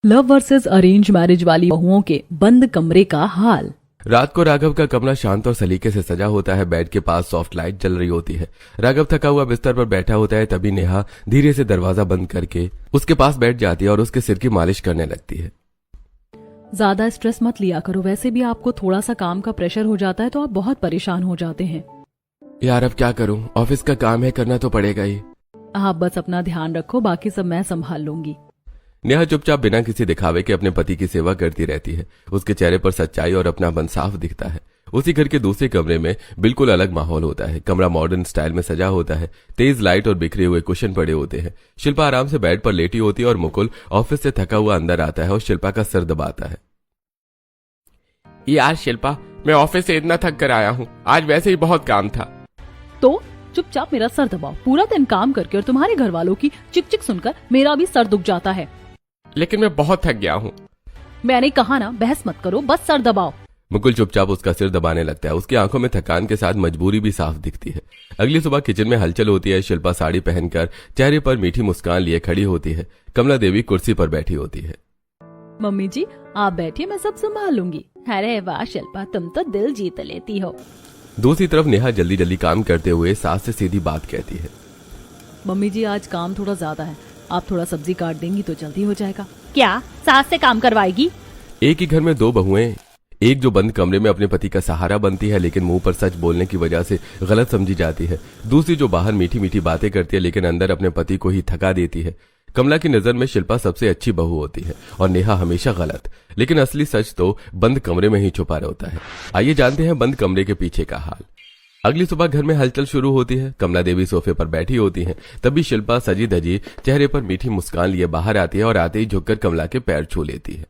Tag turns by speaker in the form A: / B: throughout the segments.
A: Love versus arrange marriage वाली बहुओं के बंद कमरे का हाल।
B: रात को राघव का कमरा शांत और सलीके से सजा होता है। बेड के पास सॉफ्ट लाइट जल रही होती है। राघव थका हुआ बिस्तर पर बैठा होता है। तभी नेहा धीरे से दरवाजा बंद करके उसके पास बैठ जाती है और उसके सिर की मालिश करने लगती है।
A: ज्यादा स्ट्रेस मत लिया करो, वैसे भी आपको थोड़ा सा काम का प्रेशर हो जाता है तो आप बहुत परेशान हो जाते हैं।
B: यार अब क्या करूं, ऑफिस का काम है, करना तो पड़ेगा ही।
A: आप बस अपना ध्यान रखो, बाकी सब मैं संभाल लूंगी।
B: नेहा चुपचाप बिना किसी दिखावे के अपने पति की सेवा करती रहती है। उसके चेहरे पर सच्चाई और अपनापन साफ दिखता है। उसी घर के दूसरे कमरे में बिल्कुल अलग माहौल होता है। कमरा मॉडर्न स्टाइल में सजा होता है। तेज लाइट और बिखरे हुए कुशन पड़े होते हैं। शिल्पा आराम से बेड पर लेटी होती है और मुकुल ऑफिस से थका हुआ अंदर आता है और शिल्पा का सर दबाता है।
C: यार शिल्पा, मैं ऑफिस से इतना थक कर आया हूँ, आज वैसे ही बहुत काम था।
A: तो चुपचाप मेरा सर दबाओ। पूरा दिन काम करके और तुम्हारे घर वालों की चिक चिक सुनकर मेरा भी सर दुख जाता है।
C: लेकिन मैं बहुत थक गया हूँ।
A: मैंने कहा ना, बहस मत करो, बस सर दबाओ।
B: मुकुल चुपचाप उसका सिर दबाने लगता है। उसकी आंखों में थकान के साथ मजबूरी भी साफ दिखती है। अगली सुबह किचन में हलचल होती है। शिल्पा साड़ी पहनकर चेहरे पर मीठी मुस्कान लिए खड़ी होती है। कमला देवी कुर्सी पर बैठी होती है।
A: मम्मी जी आप बैठिए, मैं सब संभाल लूंगी। अरे वाह शिल्पा, तुम तो दिल जीत लेती हो।
B: दूसरी तरफ नेहा जल्दी जल्दी काम करते हुए सास से सीधी बात कहती है।
A: मम्मी जी आज काम थोड़ा ज्यादा है, आप थोड़ा सब्जी काट देंगी तो जल्दी हो जाएगा। क्या सास से काम करवाएगी?
B: एक ही घर में दो बहुएं, एक जो बंद कमरे में अपने पति का सहारा बनती है लेकिन मुंह पर सच बोलने की वजह से गलत समझी जाती है। दूसरी जो बाहर मीठी मीठी बातें करती है लेकिन अंदर अपने पति को ही थका देती है। कमला की नजर में शिल्पा सबसे अच्छी बहू होती है और नेहा हमेशा गलत। लेकिन असली सच तो बंद कमरे में ही छुपा रहता है। आइए जानते हैं बंद कमरे के पीछे का हाल। अगली सुबह घर में हलचल शुरू होती है। कमला देवी सोफे पर बैठी होती हैं। तभी शिल्पा सजी धजी चेहरे पर मीठी मुस्कान लिए बाहर आती है और आते ही झुककर कमला के पैर छू लेती है।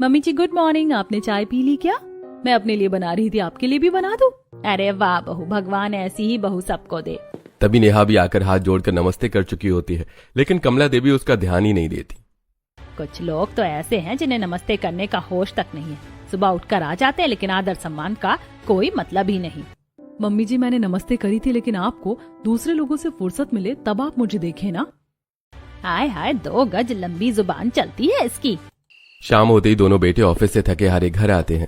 A: मम्मी जी गुड मॉर्निंग, आपने चाय पी ली क्या? मैं अपने लिए बना रही थी, आपके लिए भी बना दूं? अरे वाह बहू, भगवान ऐसी ही बहू सबको दे।
B: तभी नेहा भी आकर हाथ जोड़कर नमस्ते कर चुकी होती है लेकिन कमला देवी उसका ध्यान ही नहीं देती।
A: कुछ लोग तो ऐसे हैं जिन्हें नमस्ते करने का होश तक नहीं है। सुबह उठकर आ जाते हैं लेकिन आदर सम्मान का कोई मतलब ही नहीं। मम्मी जी मैंने नमस्ते करी थी, लेकिन आपको दूसरे लोगों से फुर्सत मिले तब आप मुझे देखें ना। हाय हाय, 2 गज लंबी जुबान चलती है इसकी।
B: शाम होते ही दोनों बेटे ऑफिस से थके हारे घर आते हैं।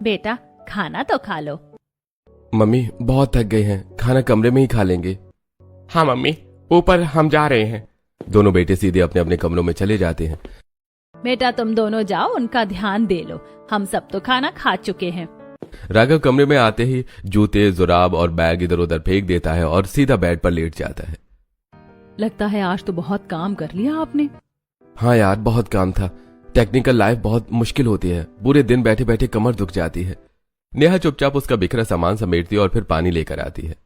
A: बेटा खाना तो खा लो।
B: मम्मी बहुत थक गए हैं, खाना कमरे में ही खा लेंगे।
C: हाँ मम्मी, ऊपर हम जा रहे हैं।
B: दोनों बेटे सीधे अपने अपने कमरों में चले जाते हैं।
A: बेटा तुम दोनों जाओ, उनका ध्यान दे लो, हम सब तो खाना खा चुके हैं।
B: राघव कमरे में आते ही जूते जुराब और बैग इधर उधर फेंक देता है और सीधा बेड पर लेट जाता है।
A: लगता है आज तो बहुत काम कर लिया आपने।
B: हाँ यार बहुत काम था। टेक्निकल लाइफ बहुत मुश्किल होती है, पूरे दिन बैठे बैठे कमर दुख जाती है। नेहा चुपचाप उसका बिखरा सामान समेटती है और फिर पानी लेकर आती है।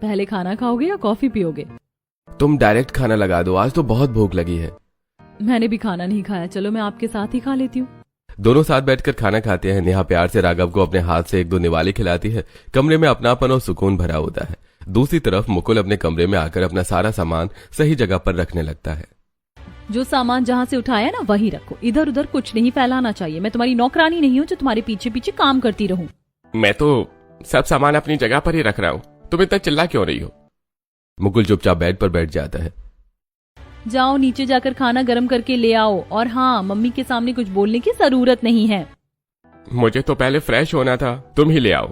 A: पहले खाना खाओगे या कॉफी पियोगे?
B: तुम डायरेक्ट खाना लगा दो, आज तो बहुत भूख लगी है।
A: मैंने भी खाना नहीं खाया, चलो मैं आपके साथ ही खा लेती हूँ।
B: दोनों साथ बैठकर खाना खाते हैं। नेहा प्यार से राघव को अपने हाथ से 1-2 निवाले खिलाती है। कमरे में अपनापन और सुकून भरा होता है। दूसरी तरफ मुकुल अपने कमरे में आकर अपना सारा सामान सही जगह पर रखने लगता है।
A: जो सामान जहाँ से उठाया ना वही रखो, इधर उधर कुछ नहीं फैलाना चाहिए। मैं तुम्हारी नौकरानी नहीं हूँ जो तुम्हारे पीछे पीछे काम करती रहूं।
C: मैं तो सब सामान अपनी जगह पर ही रख रहा हूँ, तुम इतना चिल्ला क्यों रही हो?
B: मुकुल चुपचाप बेड पर बैठ जाता है।
A: जाओ नीचे जाकर खाना गर्म करके ले आओ, और हाँ मम्मी के सामने कुछ बोलने की जरूरत नहीं है।
C: मुझे तो पहले फ्रेश होना था, तुम ही ले आओ।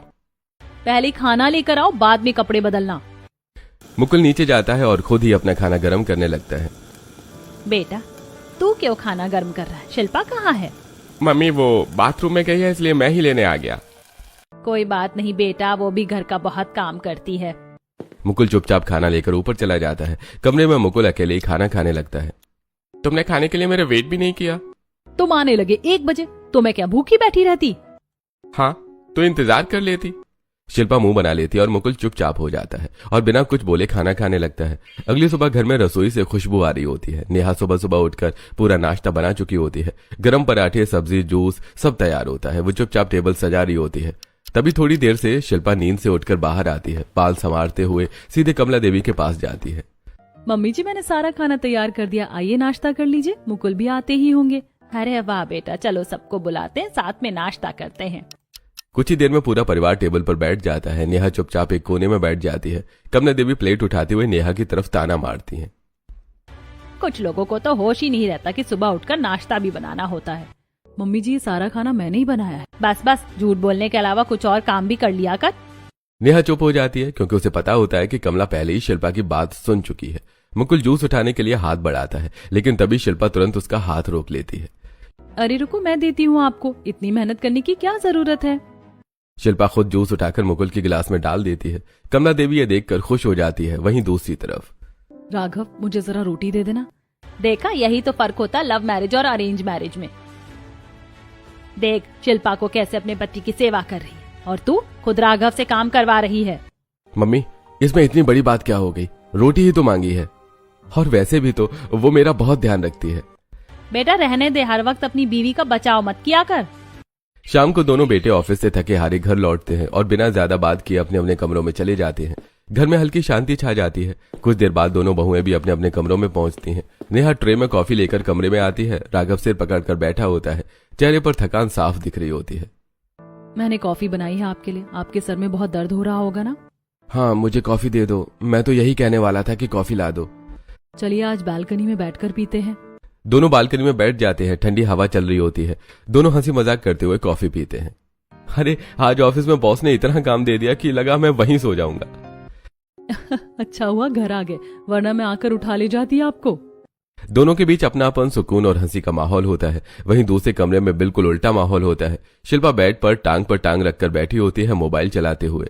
A: पहले खाना लेकर आओ, बाद में कपड़े बदलना।
B: मुकुल नीचे जाता है और खुद ही अपना खाना गर्म करने लगता है।
A: बेटा तू क्यों खाना गर्म कर रहा है? शिल्पा कहाँ है?
C: मम्मी वो बाथरूम में गई है, इसलिए मैं ही लेने आ गया।
A: कोई बात नहीं बेटा, वो भी घर का बहुत काम करती है।
B: मुकुल चुपचाप खाना लेकर ऊपर चला जाता है। कमरे में मुकुल अकेले ही खाना खाने लगता है।
C: तुमने खाने के लिए मेरा वेट भी नहीं किया।
A: तुम आने लगे 1 बजे, तो मैं क्या भूखी बैठी रहती?
C: हाँ तो इंतजार कर लेती।
B: शिल्पा मुंह बना लेती है और मुकुल चुपचाप हो जाता है और बिना कुछ बोले खाना खाने लगता है। अगली सुबह घर में रसोई से खुशबू आ रही होती है। नेहा सुबह सुबह उठकर पूरा नाश्ता बना चुकी होती है। गरम पराठे, सब्जी, जूस सब तैयार होता है। वो चुपचाप टेबल सजा रही होती है। तभी थोड़ी देर से शिल्पा नींद से उठकर बाहर आती है। बाल संवारते हुए सीधे कमला देवी के पास जाती है।
A: मम्मी जी मैंने सारा खाना तैयार कर दिया, आइए नाश्ता कर लीजिए, मुकुल भी आते ही होंगे। अरे वाह बेटा, चलो सबको बुलाते हैं, साथ में नाश्ता करते हैं।
B: कुछ ही देर में पूरा परिवार टेबल पर बैठ जाता है। नेहा चुपचाप एक कोने में बैठ जाती है। कमला देवी प्लेट उठाते हुए नेहा की तरफ ताना मारती हैं।
A: कुछ लोगों को तो होश ही नहीं रहता कि सुबह उठकर नाश्ता भी बनाना होता है।
D: मम्मी जी, ये सारा खाना मैंने ही बनाया है।
A: बस बस, झूठ बोलने के अलावा कुछ और काम भी कर लिया कर।
B: नेहा चुप हो जाती है क्योंकि उसे पता होता है कि कमला पहले ही शिल्पा की बात सुन चुकी है। मुकुल जूस उठाने के लिए हाथ बढ़ाता है, लेकिन तभी शिल्पा तुरंत उसका हाथ रोक लेती है।
D: अरे रुको, मैं देती हूँ आपको, इतनी मेहनत करने की क्या जरूरत है।
B: शिल्पा खुद जूस उठाकर मुकुल के गिलास में डाल देती है। कमला देवी ये देखकर खुश हो जाती है। वहीं दूसरी तरफ
D: राघव, मुझे जरा रोटी दे देना।
A: देखा, यही तो फर्क होता है लव मैरिज और अरेंज मैरिज में। देख शिल्पा को कैसे अपने पति की सेवा कर रही है और तू खुद राघव से काम करवा रही है।
B: मम्मी, इसमें इतनी बड़ी बात क्या हो गई? रोटी ही तो मांगी है, और वैसे भी तो वो मेरा बहुत ध्यान रखती है।
A: बेटा रहने दे, हर वक्त अपनी बीवी का बचाव मत किया कर।
B: शाम को दोनों बेटे ऑफिस से थके हारे घर लौटते हैं और बिना ज्यादा बात किए अपने अपने कमरों में चले जाते हैं। घर में हल्की शांति छा जाती है। कुछ देर बाद दोनों बहुएं भी अपने अपने कमरों में पहुंचती हैं। नेहा ट्रे में कॉफी लेकर कमरे में आती है। राघव सिर पकड़कर बैठा होता है। चेहरे पर थकान साफ दिख रही होती है।
D: मैंने कॉफी बनाई है आपके लिए। आपके सर में बहुत दर्द हो रहा होगा ना?
B: हाँ, मुझे कॉफी दे दो। मैं तो यही कहने वाला था कि कॉफी ला दो।
D: चलिए आज बालकनी में बैठकर पीते हैं।
B: दोनों बालकनी में बैठ जाते हैं। ठंडी हवा चल रही होती है। दोनों हंसी मजाक करते हुए कॉफी पीते हैं। अरे आज ऑफिस में बॉस ने इतना काम दे दिया कि लगा मैं वहीं सो जाऊंगा।
D: अच्छा हुआ घर आ गए, वरना मैं आकर उठा ले जाती आपको।
B: दोनों के बीच अपनापन, सुकून और हंसी का माहौल होता है। वहीं दूसरे कमरे में बिल्कुल उल्टा माहौल होता है। शिल्पा बेड पर टांग रखकर बैठी होती है, मोबाइल चलाते हुए।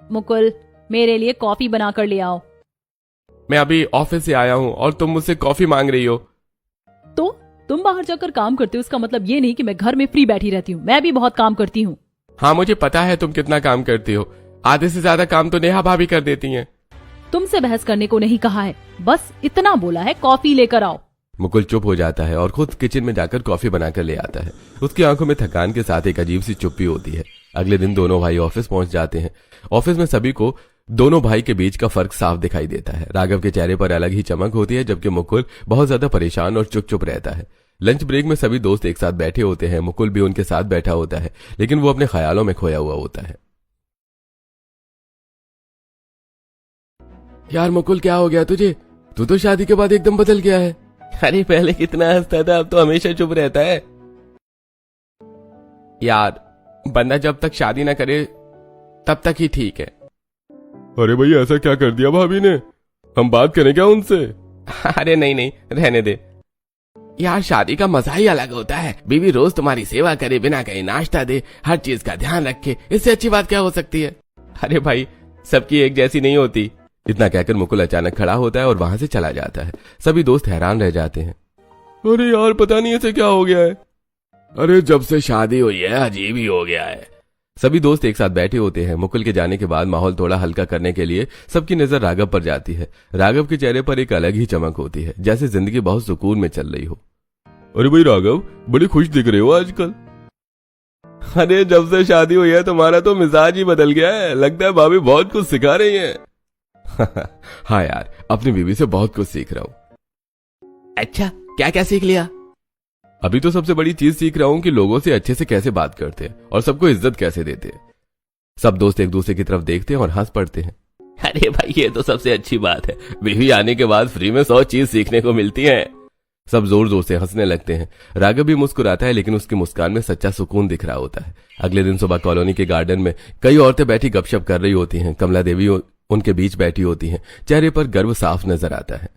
A: मुकुल, मेरे लिए कॉफी बना कर ले आओ।
C: मैं अभी ऑफिस से आया हूँ और तुम मुझसे कॉफी मांग रही हो।
D: तो तुम बाहर जाकर काम करते हो, इसका मतलब ये नहीं कि मैं घर में फ्री बैठी रहती हूँ। मैं भी बहुत काम करती हूँ।
C: हाँ, मुझे पता है तुम कितना काम करती हो। आधे से ज्यादा काम तो नेहा भाभी कर देती हैं।
D: तुमसे बहस करने को नहीं कहा है, बस इतना बोला है, कॉफी लेकर आओ।
B: मुकुल चुप हो जाता है और खुद किचन में जाकर कॉफी बनाकर ले आता है। उसकी आंखों में थकान के साथ एक अजीब सी चुप्पी होती है। अगले दिन दोनों भाई ऑफिस पहुंच जाते हैं। ऑफिस में सभी को दोनों भाई के बीच का फर्क साफ दिखाई देता है। राघव के चेहरे पर अलग ही चमक होती है, जबकि मुकुल बहुत ज्यादा परेशान और चुप रहता है। लंच ब्रेक में सभी दोस्त एक साथ बैठे होते हैं। मुकुल भी उनके साथ बैठा होता है, लेकिन वो अपने ख्यालों में खोया हुआ होता है। यार मुकुल, क्या हो गया तुझे? तू तो शादी के बाद एकदम बदल गया है।
C: अरे पहले कितना हंसता था, अब तो हमेशा चुप रहता है। यार, बंदा जब तक शादी ना करे तब तक ही ठीक है।
B: अरे भाई, ऐसा क्या कर दिया भाभी ने? हम बात करें क्या उनसे?
C: अरे नहीं, रहने दे। यार, शादी का मजा ही अलग होता है। बीवी रोज तुम्हारी सेवा करे, बिना कहीं नाश्ता दे, हर चीज का ध्यान रखे। इससे अच्छी बात क्या हो सकती है?
B: अरे भाई, सबकी एक जैसी नहीं होती। इतना कहकर मुकुल अचानक खड़ा होता है और वहां से चला जाता है। सभी दोस्त हैरान रह जाते हैं। अरे यार, पता नहीं इसे क्या हो गया है।
C: अरे जब से शादी हुई है अजीब ही हो गया है।
B: सभी दोस्त एक साथ बैठे होते हैं। मुकुल के जाने के बाद माहौल थोड़ा हल्का करने के लिए सबकी नजर राघव पर जाती है। राघव के चेहरे पर एक अलग ही चमक होती है, जैसे जिंदगी बहुत सुकून में चल रही हो। अरे भाई राघव, बड़ी खुश दिख रहे हो आजकल।
C: अरे जब से शादी हुई है तुम्हारा तो मिजाज ही बदल गया है। लगता है भाभी बहुत कुछ सिखा रही है।
B: हाँ यार, अपनी बीवी से बहुत कुछ सीख रहा हूँ।
C: अच्छा, क्या क्या सीख लिया?
B: अभी तो सबसे बड़ी चीज सीख रहा हूँ कि लोगों से अच्छे से कैसे बात करते हैं और सबको इज्जत कैसे देते हैं। सब दोस्त एक दूसरे की तरफ देखते हैं और हंस पड़ते हैं।
C: अरे भाई, ये तो सबसे अच्छी बात है। बीवी आने के बाद फ्री में 100 चीज सीखने को मिलती है।
B: सब जोर जोर से हंसने लगते हैं। राघव भी मुस्कुराता है, लेकिन उसकी मुस्कान में सच्चा सुकून दिख रहा होता है। अगले दिन सुबह कॉलोनी के गार्डन में कई औरतें बैठी गपशप कर रही होती हैं। कमला देवी उनके बीच बैठी होती हैं। चेहरे पर गर्व साफ नजर आता है।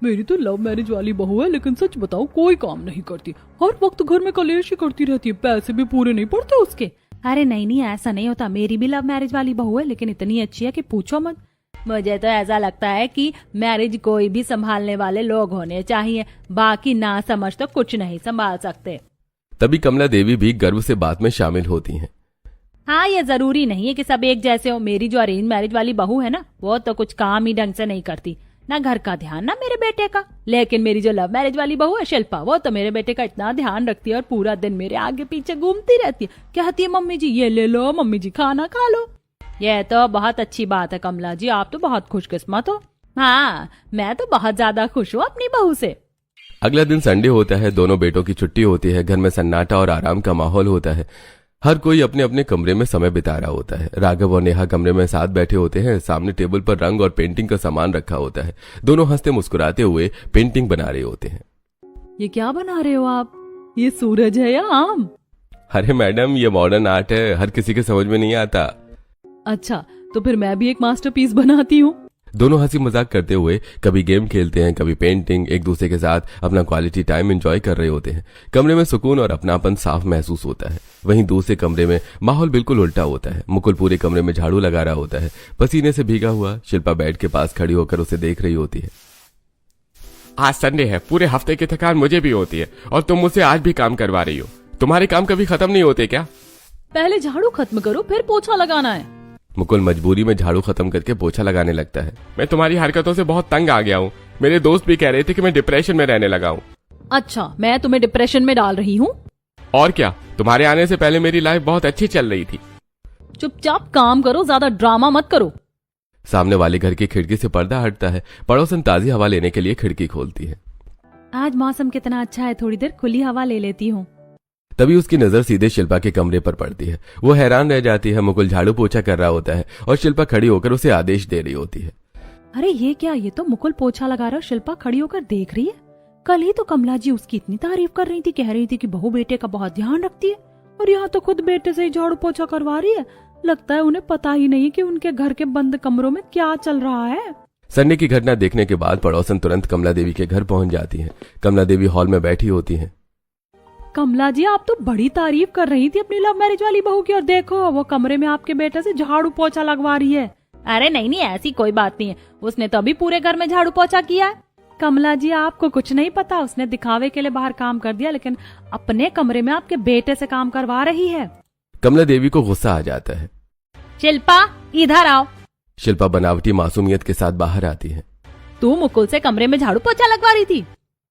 D: मेरी तो लव मैरिज वाली बहू है, लेकिन सच बताओ कोई काम नहीं करती। हर वक्त घर में कलेश ही करती रहती है। पैसे भी पूरे नहीं पड़ते उसके।
A: अरे नहीं, ऐसा नहीं होता। मेरी भी लव मैरिज वाली बहू है, लेकिन इतनी अच्छी है कि पूछो मत। मुझे तो ऐसा लगता है कि मैरिज कोई भी संभालने वाले लोग होने चाहिए, बाकी ना समझ तो कुछ नहीं संभाल सकते।
B: तभी कमला देवी भी गर्व से बात में शामिल होती हैं।
A: हाँ, ये जरूरी नहीं है कि सब एक जैसे हो। मेरी जो अरेंज मैरिज वाली बहू है ना, वो तो कुछ काम ही ढंग से नहीं करती, ना घर का ध्यान ना मेरे बेटे का। लेकिन मेरी जो लव मैरिज वाली बहू है शिल्पा, वो तो मेरे बेटे का इतना ध्यान रखती है और पूरा दिन मेरे आगे पीछे घूमती रहती है। कहती है मम्मी जी ये ले लो, मम्मी जी खाना खा लो। ये तो बहुत अच्छी बात है कमला जी, आप तो बहुत खुशकिस्मत हो। हाँ, मैं तो बहुत ज्यादा खुश हूँ अपनी बहू से।
B: अगला दिन संडे होता है। दोनों बेटों की छुट्टी होती है। घर में सन्नाटा और आराम का माहौल होता है। हर कोई अपने अपने कमरे में समय बिता रहा होता है। राघव और नेहा कमरे में साथ बैठे होते हैं। सामने टेबल पर रंग और पेंटिंग का सामान रखा होता है। दोनों हंसते मुस्कुराते हुए पेंटिंग बना रहे होते हैं।
A: ये क्या बना रहे हो आप? ये सूरज है या आम?
B: अरे मैडम, ये मॉडर्न आर्ट है, हर किसी के समझ में नहीं आता।
A: अच्छा, तो फिर मैं भी एक मास्टरपीस बनाती हूँ।
B: दोनों हंसी मजाक करते हुए कभी गेम खेलते हैं, कभी पेंटिंग, एक दूसरे के साथ अपना क्वालिटी टाइम एंजॉय कर रहे होते हैं। कमरे में सुकून और अपनापन साफ महसूस होता है। वहीं दूसरे कमरे में माहौल बिल्कुल उल्टा होता है। मुकुल पूरे कमरे में झाड़ू लगा रहा होता है, पसीने से भीगा हुआ। शिल्पा बेड के पास खड़ी होकर उसे देख रही होती है।
C: आज संडे है, पूरे हफ्ते की थकान मुझे भी होती है और तुम मुझसे आज भी काम करवा रही हो। तुम्हारे काम कभी खत्म नहीं होते क्या?
A: पहले झाड़ू खत्म करो, फिर पोछा लगाना है।
B: मुकुल मजबूरी में झाड़ू खत्म करके पोछा लगाने लगता है।
C: मैं तुम्हारी हरकतों से बहुत तंग आ गया हूँ। मेरे दोस्त भी कह रहे थे कि मैं डिप्रेशन में रहने लगा हूँ।
A: अच्छा, मैं तुम्हें डिप्रेशन में डाल रही हूँ?
C: और क्या, तुम्हारे आने से पहले मेरी लाइफ बहुत अच्छी चल रही थी।
A: चुपचाप काम करो, ज्यादा ड्रामा मत करो।
B: सामने वाले घर की खिड़की से पर्दा हटता है। पड़ोसन ताजी हवा लेने के लिए खिड़की खोलती है।
A: आज मौसम कितना अच्छा है, थोड़ी देर खुली हवा ले लेती हूँ।
B: तभी उसकी नजर सीधे शिल्पा के कमरे पर पड़ती है। वो हैरान रह जाती है। मुकुल झाड़ू पोछा कर रहा होता है और शिल्पा खड़ी होकर उसे आदेश दे रही होती है।
A: अरे ये क्या, ये तो मुकुल पोछा लगा रहा है, शिल्पा खड़ी होकर देख रही है। कल ही तो कमला जी उसकी इतनी तारीफ कर रही थी, कह रही थी कि बहू बेटे का बहुत ध्यान रखती है, और यहाँ तो खुद बेटे से ही झाड़ू पोछा करवा रही है। लगता है उन्हें पता ही नहीं कि उनके घर के बंद कमरों में क्या चल रहा है।
B: संडे की घटना देखने के बाद पड़ोसन तुरंत कमला देवी के घर पहुंच जाती है। कमला देवी हॉल में बैठी होती हैं।
A: कमला जी, आप तो बड़ी तारीफ कर रही थी अपनी लव मैरिज वाली बहू की, और देखो वो कमरे में आपके बेटे से झाड़ू पोछा लगवा रही है। अरे नहीं नहीं, ऐसी कोई बात नहीं है, उसने तो अभी पूरे घर में झाड़ू पोछा किया है। कमला जी, आपको कुछ नहीं पता, उसने दिखावे के लिए बाहर काम कर दिया, लेकिन अपने कमरे में आपके बेटे से काम करवा रही है।
B: कमला देवी को गुस्सा आ जाता है।
A: शिल्पा, इधर आओ।
B: शिल्पा बनावटी मासूमियत के साथ बाहर आती है।
A: तू मुकुल से कमरे में झाड़ू पोछा लगवा रही थी?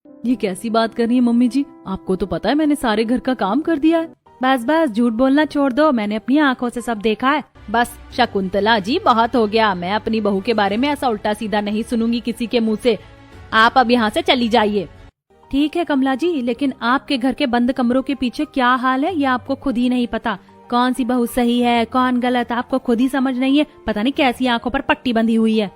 A: ये कैसी बात कर रही है मम्मी जी? आपको तो पता है मैंने सारे घर का काम कर दिया है। बस बस झूठ बोलना छोड़ दो, मैंने अपनी आंखों से सब देखा है। बस शकुंतला जी, बहुत हो गया। मैं अपनी बहू के बारे में ऐसा उल्टा सीधा नहीं सुनूंगी किसी के मुंह से। आप अब यहाँ से चली जाइए। ठीक है कमला जी, लेकिन आपके घर के बंद कमरों के पीछे क्या हाल है ये आपको खुद ही नहीं पता। कौन सी बहू सही है कौन गलत, आपको खुद ही समझ नहीं है। पता नहीं कैसी आंखों पर पट्टी बंधी हुई है।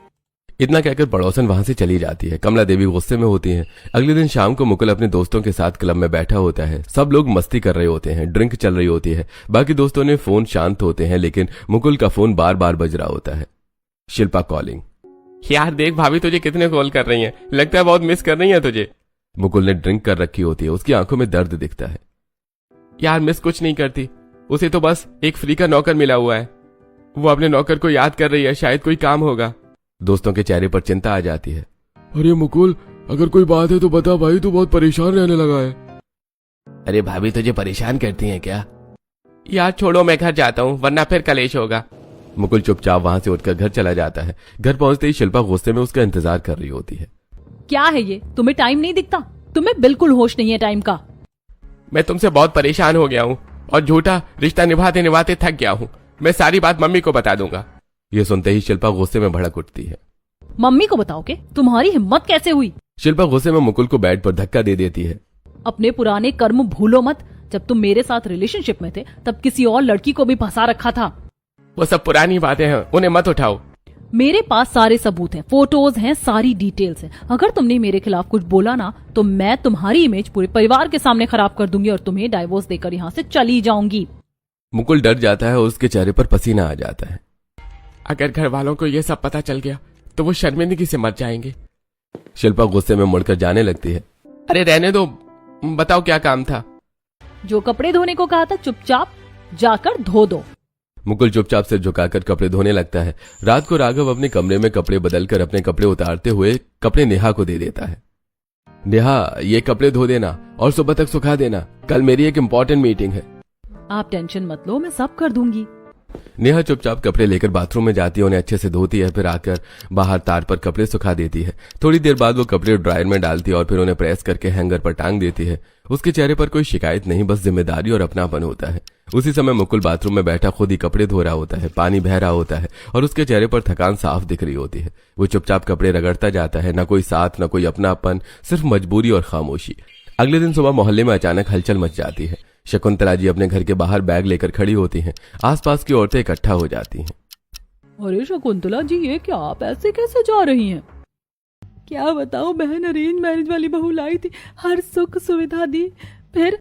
B: इतना कहकर पड़ोसन वहां से चली जाती है। कमला देवी गुस्से में होती हैं। अगले दिन शाम को मुकुल अपने दोस्तों के साथ क्लब में बैठा होता है। सब लोग मस्ती कर रहे होते हैं, ड्रिंक चल रही होती है। बाकी दोस्तों ने फोन शांत होते हैं, लेकिन मुकुल का फोन बार बार बज रहा होता है। शिल्पा कॉलिंग।
C: यार देख, भाभी तुझे कितने कॉल कर रही हैं, लगता है बहुत मिस कर रही हैं तुझे।
B: मुकुल ने ड्रिंक कर रखी होती है, उसकी आंखों में दर्द दिखता है।
C: यार मिस कुछ नहीं करती, उसे तो बस एक फ्री का नौकर मिला हुआ है। वो अपने नौकर को याद कर रही है, शायद कोई काम होगा।
B: दोस्तों के चेहरे पर चिंता आ जाती है।
E: अरे मुकुल, अगर कोई बात है तो बता भाई, तू बहुत परेशान रहने लगा है।
C: अरे भाभी तुझे परेशान करती हैं क्या? यार छोड़ो, मैं घर जाता हूँ वरना फिर कलेश होगा।
B: मुकुल चुपचाप वहां से उठकर घर चला जाता है। घर पहुंचते ही शिल्पा गुस्से में उसका इंतजार कर रही होती है।
A: क्या है ये, तुम्हें टाइम नहीं दिखता? तुम्हें बिल्कुल होश नहीं है टाइम का।
C: मैं तुमसे बहुत परेशान हो गया हूँ और झूठा रिश्ता निभाते निभाते थक गया हूँ। मैं सारी बात मम्मी को बता दूंगा।
B: ये सुनते ही शिल्पा गुस्से में भड़क उठती है।
A: मम्मी को बताओगे? तुम्हारी हिम्मत कैसे हुई?
B: शिल्पा गुस्से में मुकुल को बेड पर धक्का दे देती है।
A: अपने पुराने कर्म भूलो मत। जब तुम मेरे साथ रिलेशनशिप में थे तब किसी और लड़की को भी फंसा रखा था।
C: वो सब पुरानी बातें हैं, उन्हें मत उठाओ।
A: मेरे पास सारे सबूत हैं, फोटोज हैं, सारी डिटेल्स हैं। अगर तुमने मेरे खिलाफ कुछ बोला ना तो मैं तुम्हारी इमेज पूरे परिवार के सामने खराब कर दूंगी और तुम्हें डाइवोर्स देकर यहाँ से चली जाऊंगी।
B: मुकुल डर जाता है और उसके चेहरे पर पसीना आ जाता है।
C: अगर घर वालों को ये सब पता चल गया तो वो शर्मिंदगी से मर जाएंगे।
B: शिल्पा गुस्से में मुड़कर जाने लगती है।
C: अरे रहने दो, बताओ क्या काम था?
A: जो कपड़े धोने को कहा था चुपचाप जाकर धो दो।
B: मुकुल चुपचाप से झुकाकर कपड़े धोने लगता है। रात को राघव अपने कमरे में कपड़े बदलकर अपने कपड़े उतारते हुए कपड़े नेहा को दे देता है। नेहा, ये कपड़े धो देना और सुबह तक सुखा देना, कल मेरी एक इम्पोर्टेंट मीटिंग है।
A: आप टेंशन मत लो, मैं सब कर दूंगी।
B: नेहा चुपचाप कपड़े लेकर बाथरूम में जाती है, उन्हें अच्छे से धोती है, फिर आकर बाहर तार पर कपड़े सुखा देती है। थोड़ी देर बाद वो कपड़े ड्रायर में डालती है और फिर उन्हें प्रेस करके हैंगर पर टांग देती है। उसके चेहरे पर कोई शिकायत नहीं, बस जिम्मेदारी और अपनापन होता है। उसी समय मुकुल बाथरूम में बैठा खुद ही कपड़े धो रहा होता है। पानी बह रहा होता है और उसके चेहरे पर थकान साफ दिख रही होती है। वो चुपचाप कपड़े रगड़ता जाता है, न कोई साथ न कोई अपनापन, सिर्फ मजबूरी और खामोशी। अगले दिन सुबह मोहल्ले में अचानक हलचल मच जाती है। शकुंतला जी अपने घर के बाहर बैग लेकर खड़ी होती हैं। आसपास की औरतें इकट्ठा हो जाती हैं।
D: अरे शकुंतला जी, ये क्या, आप ऐसे कैसे जा रही हैं? क्या बताऊं बहन, अरेंज मैरिज वाली बहू लाई थी, हर सुख सुविधा दी, फिर